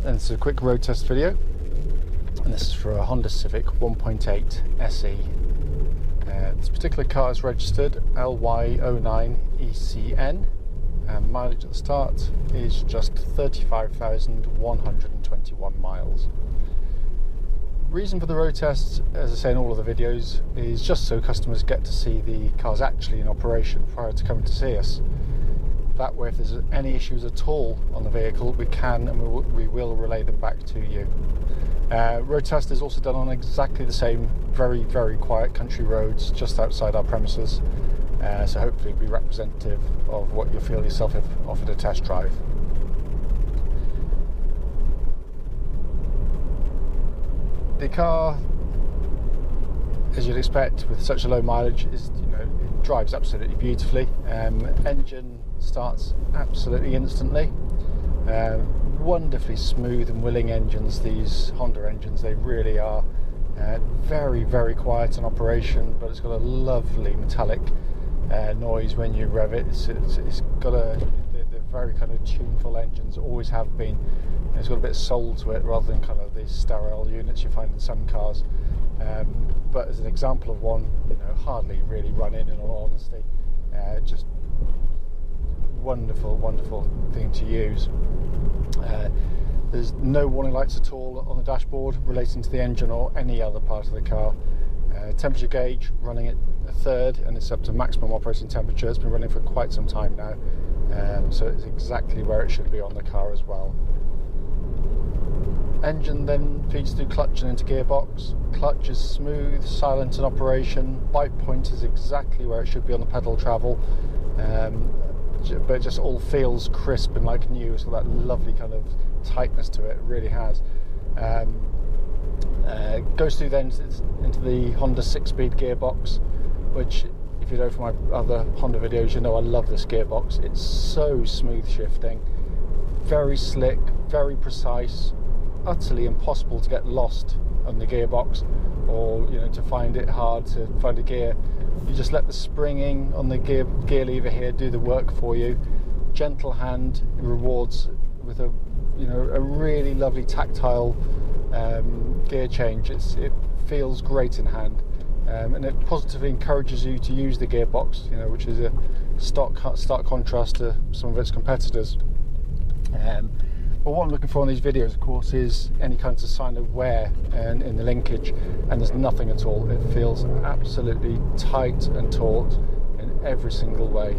And it's a quick road test video, and this is for a Honda Civic 1.8 SE. This particular car is registered LY09ECN, and mileage at the start is just 35,121 miles. Reason for the road test, as I say in all of the videos, is just so customers get to see the cars actually in operation prior to coming to see us. That way, if there's any issues at all on the vehicle, we can and we will relay them back to you. Road test is also done on exactly the same very, very quiet country roads just outside our premises, so hopefully be representative of what you'll feel yourself if offered a test drive. The car, as you'd expect with such a low mileage, is, it drives absolutely beautifully. Engine starts absolutely instantly. Wonderfully smooth and willing engines, these Honda engines, they really are. Very, very quiet in operation, but it's got a lovely metallic noise when you rev it. It's got they're very kind of tuneful engines, always have been. It's got a bit of soul to it rather than kind of these sterile units you find in some cars. But as an example of one, hardly really run in all honesty. Just wonderful, wonderful thing to use. There's no warning lights at all on the dashboard relating to the engine or any other part of the car. Temperature gauge running at a third, and it's up to maximum operating temperature. It's been running for quite some time now, so it's exactly where it should be on the car as well. Engine then feeds through clutch and into gearbox. Clutch is smooth, silent in operation. Bike point is exactly where it should be on the pedal travel, but it just all feels crisp and like new. It's got that lovely kind of tightness to it. It really has. Goes through then into the Honda 6-speed gearbox, which, if you know from my other Honda videos, I love this gearbox. It's so smooth shifting, very slick, very precise, utterly impossible to get lost on the gearbox, or to find it hard to find a gear. You just let the springing on the gear lever here do the work for you. Gentle hand rewards with a really lovely tactile gear change. It feels great in hand, and it positively encourages you to use the gearbox, which is a stark contrast to some of its competitors. But what I'm looking for on these videos, of course, is any kinds of sign of wear in the linkage, and there's nothing at all. It feels absolutely tight and taut in every single way.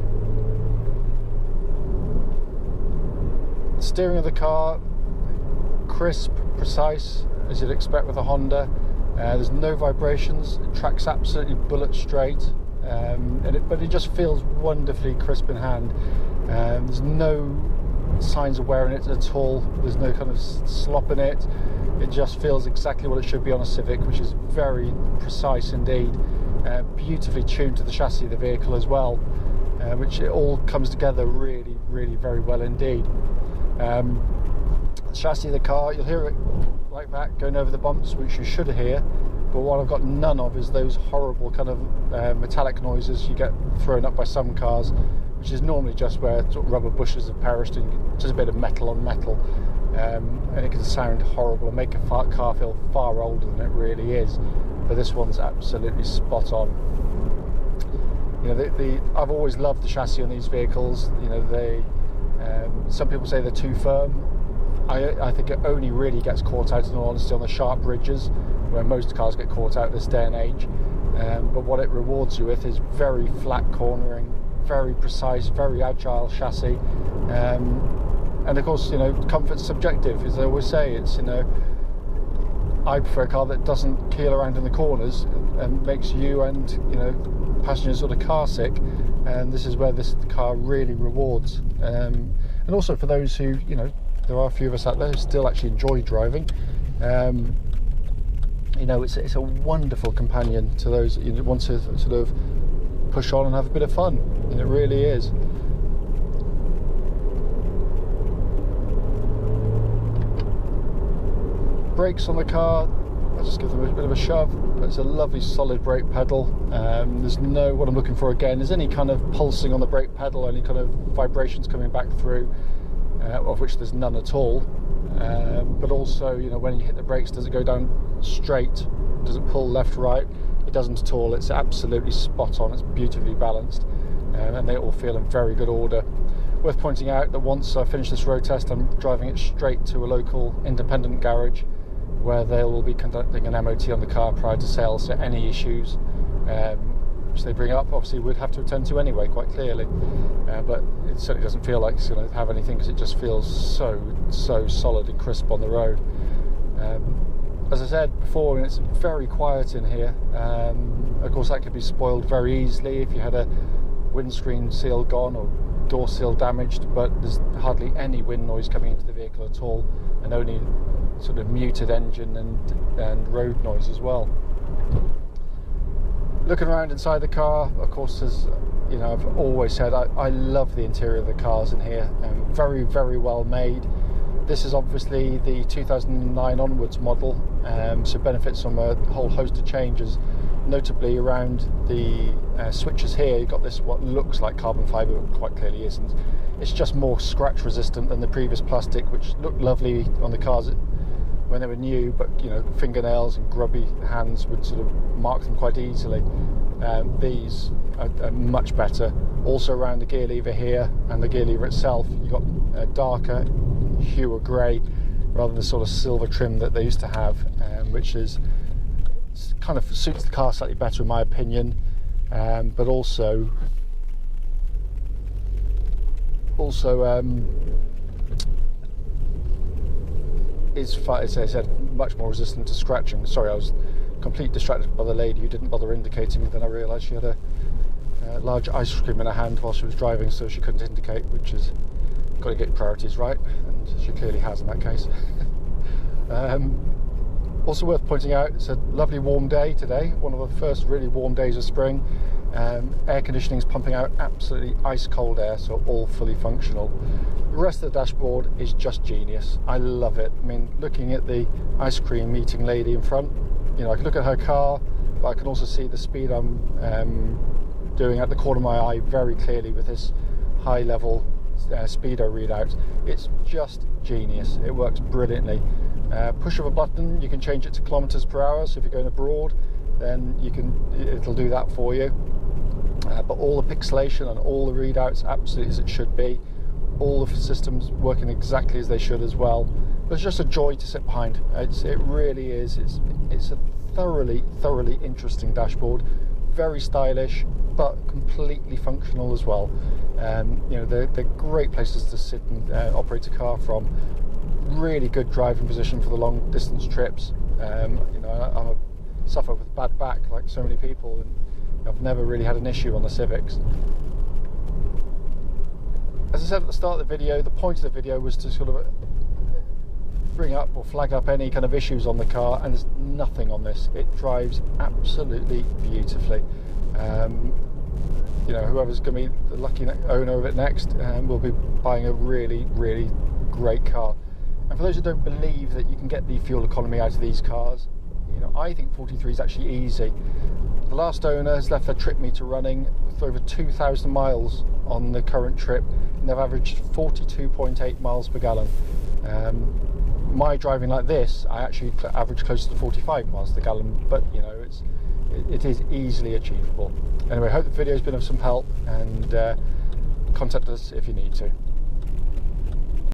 The steering of the car, crisp, precise, as you'd expect with a Honda. There's no vibrations. It tracks absolutely bullet straight, but it just feels wonderfully crisp in hand. There's no signs of wear in it at all. There's no kind of slop in it. It just feels exactly what it should be on a Civic, which is very precise indeed. Beautifully tuned to the chassis of the vehicle as well, which it all comes together really, really very well indeed. The chassis of the car, you'll hear it like that going over the bumps, which you should hear, but what I've got none of is those horrible kind of metallic noises you get thrown up by some cars, which is normally just where sort of rubber bushes have perished and just a bit of metal on metal, and it can sound horrible and make a car feel far older than it really is. But this one's absolutely spot on. I've always loved the chassis on these vehicles. Some people say they're too firm. I think it only really gets caught out, in all honesty, on the sharp ridges, where most cars get caught out this day and age. But what it rewards you with is very flat cornering, very precise, very agile chassis, and of course, comfort's subjective, as I always say. It's I prefer a car that doesn't keel around in the corners and makes you and passengers sort of car sick, and this is where this car really rewards. And also for those who, there are a few of us out there who still actually enjoy driving. It's a wonderful companion to those that you want to sort of push on and have a bit of fun, and it really is. Brakes on the car, I'll just give them a bit of a shove, but it's a lovely solid brake pedal. There's no, what I'm looking for again is any kind of pulsing on the brake pedal, any kind of vibrations coming back through, of which there's none at all. but also, you know, when you hit the brakes, does it go down straight? Does it pull left, right? It doesn't at all. It's absolutely spot on. It's beautifully balanced, and they all feel in very good order. Worth pointing out that once I finish this road test, I'm driving it straight to a local independent garage where they will be conducting an MOT on the car prior to sale. So any issues which they bring up, obviously we'd have to attend to anyway, quite clearly, but it certainly doesn't feel like it's going to have anything, because it just feels so solid and crisp on the road. As I said before, it's very quiet in here. Of course, that could be spoiled very easily if you had a windscreen seal gone or door seal damaged, but there's hardly any wind noise coming into the vehicle at all, and only sort of muted engine and road noise as well. Looking around inside the car, of course, as you know, I've always said, I love the interior of the cars in here. Very well made. This is obviously the 2009 onwards model, so benefits from a whole host of changes, notably around the switches here. You've got this what looks like carbon fibre, but quite clearly isn't. It's just more scratch resistant than the previous plastic, which looked lovely on the cars when they were new, but you know, fingernails and grubby hands would sort of mark them quite easily. These are much better. Also around the gear lever here and the gear lever itself, you've got a darker hue of grey rather than the sort of silver trim that they used to have, which is kind of suits the car slightly better in my opinion, but also is, as I said, much more resistant to scratching. Sorry, I was completely distracted by the lady who didn't bother indicating, then I realised she had a large ice cream in her hand while she was driving, so she couldn't indicate, which is, got to get your priorities right, and she clearly has in that case. Also worth pointing out, it's a lovely warm day today, one of the first really warm days of spring. Air conditioning is pumping out absolutely ice cold air, so all fully functional. The rest of the dashboard is just genius. I love it. I mean, looking at the ice cream eating lady in front, you know, I can look at her car, but I can also see the speed I'm doing at the corner of my eye very clearly with this high level speedo readout. It's just genius. It works brilliantly. Push of a button, you can change it to kilometers per hour, so if you're going abroad, then it'll do that for you. But all the pixelation and all the readouts absolutely as it should be. All the systems working exactly as they should as well. But it's just a joy to sit behind. It really is. It's a thoroughly interesting dashboard. Very stylish, but completely functional as well. You know, they're great places to sit and operate a car from. Really good driving position for the long distance trips. You know, I suffer with a bad back like so many people, and I've never really had an issue on the Civics. As I said at the start of the video, the point of the video was to sort of bring up or flag up any kind of issues on the car, and there's nothing on this. It drives absolutely beautifully. You know, whoever's going to be the lucky owner of it next will be buying a really great car. And for those who don't believe that you can get the fuel economy out of these cars, you know, I think 43 is actually easy. The last owner has left their trip meter running with over 2,000 miles on the current trip, and they've averaged 42.8 miles per gallon. My driving like this, I actually average closer to 45 miles per gallon, but you know, it is easily achievable. Anyway, I hope the video has been of some help, and contact us if you need to.